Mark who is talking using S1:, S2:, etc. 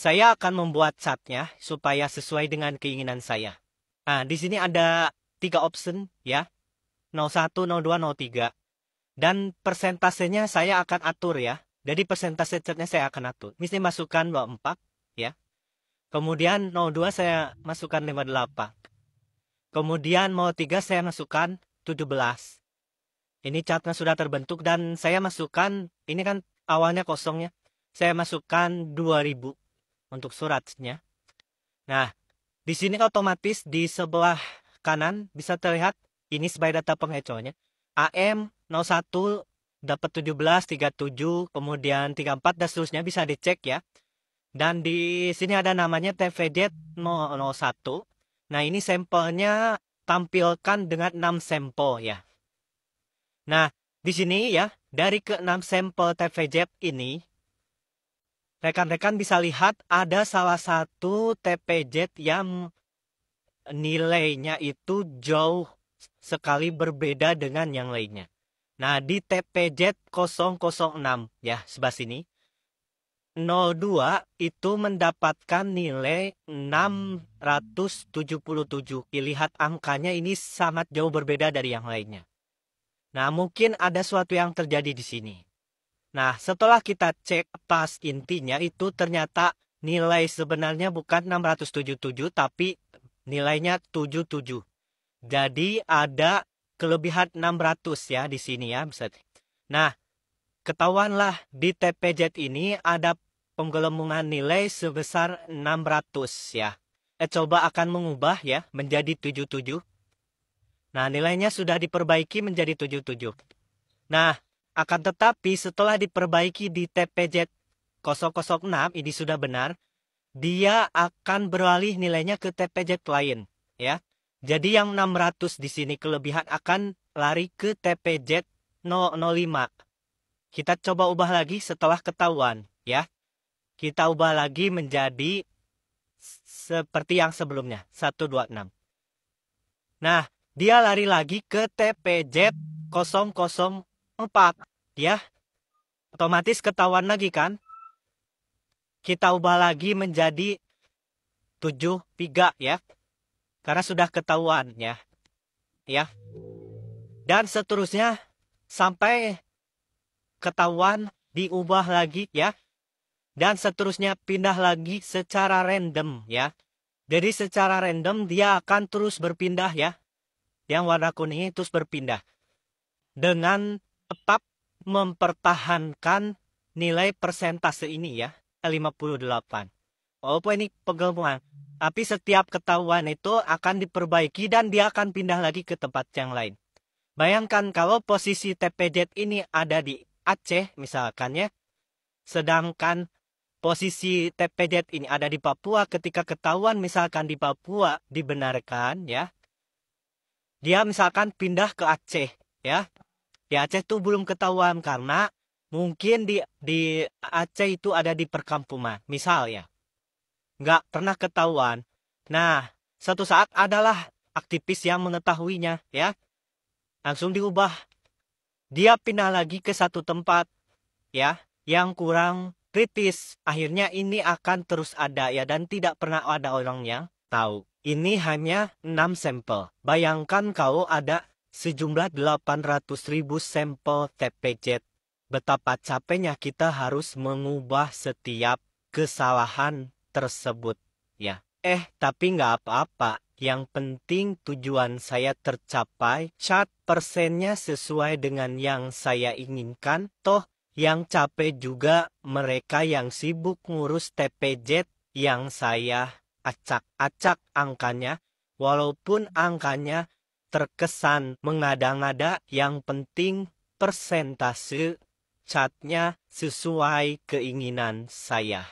S1: saya akan membuat catnya supaya sesuai dengan keinginan saya. Nah, di sini ada 3 option ya. 01, 02, 03. Dan persentasenya saya akan atur ya. Jadi persentase catnya saya akan atur. Misalnya masukkan 24 ya. Kemudian 02 saya masukkan 58. Kemudian 03 saya masukkan 17. Ini catnya sudah terbentuk dan saya masukkan, ini kan awalnya kosongnya. Saya masukkan 2000 untuk suratnya. Nah, di sini otomatis di sebelah kanan bisa terlihat ini sebagai data pengecohnya. AM 01 dapat 17, 37, kemudian 34 dan seterusnya bisa dicek ya. Dan di sini ada namanya TVZ 001. Nah, ini sampelnya tampilkan dengan 6 sampel ya. Nah, di sini ya, dari ke-6 sampel TVZ ini, rekan-rekan bisa lihat ada salah satu TPZ yang nilainya itu jauh sekali berbeda dengan yang lainnya. Nah, di TPZ 006 ya, sebelah sini. 02 itu mendapatkan nilai 677. Lihat angkanya ini sangat jauh berbeda dari yang lainnya. Nah, mungkin ada sesuatu yang terjadi di sini. Nah, setelah kita cek pas intinya itu ternyata nilai sebenarnya bukan 677 tapi nilainya 77. Jadi ada kelebihan 600 ya di sini ya. Nah, ketahuanlah di TPZ ini ada penggelembungan nilai sebesar 600 ya. Coba akan mengubah ya menjadi 77. Nah, nilainya sudah diperbaiki menjadi 77. Nah, akan tetapi setelah diperbaiki di TPZ 006 ini sudah benar, dia akan beralih nilainya ke TPZ lain ya. Jadi yang 600 di sini kelebihan akan lari ke TPZ 005. Kita coba ubah lagi setelah ketahuan ya. Kita ubah lagi menjadi seperti yang sebelumnya, 126. Nah, dia lari lagi ke TPZ 004 ya. Otomatis ketahuan lagi kan? Kita ubah lagi menjadi 73 ya. Karena sudah ketahuan ya. Ya. Dan seterusnya sampai ketahuan diubah lagi ya. Dan seterusnya pindah lagi secara random ya. Jadi secara random dia akan terus berpindah ya. Yang warna kuning terus berpindah. Dengan tetap mempertahankan nilai persentase ini ya. 58. Walaupun ini penggabungan. Tapi setiap ketahuan itu akan diperbaiki dan dia akan pindah lagi ke tempat yang lain. Bayangkan kalau posisi TPZ ini ada di Aceh misalkan ya. Sedangkan posisi TPZ ini ada di Papua, ketika ketahuan misalkan di Papua dibenarkan ya. Dia misalkan pindah ke Aceh ya. Di Aceh itu belum ketahuan karena mungkin di Aceh itu ada di perkampungan. Misal ya. Nggak pernah ketahuan. Nah, suatu saat adalah aktivis yang mengetahuinya ya. Langsung diubah. Dia pindah lagi ke satu tempat ya yang kurang kritis. Akhirnya ini akan terus ada ya dan tidak pernah ada orang yang tahu. Ini hanya 6 sampel. Bayangkan kalau ada sejumlah 800.000 sampel TPZ. Betapa capeknya kita harus mengubah setiap kesalahan tersebut ya. Tapi nggak apa-apa. Yang penting tujuan saya tercapai. Cat persennya sesuai dengan yang saya inginkan. Toh yang capek juga mereka yang sibuk ngurus TPZ yang saya acak-acak angkanya. Walaupun angkanya terkesan mengada-ngada, yang penting persentase catnya sesuai keinginan saya.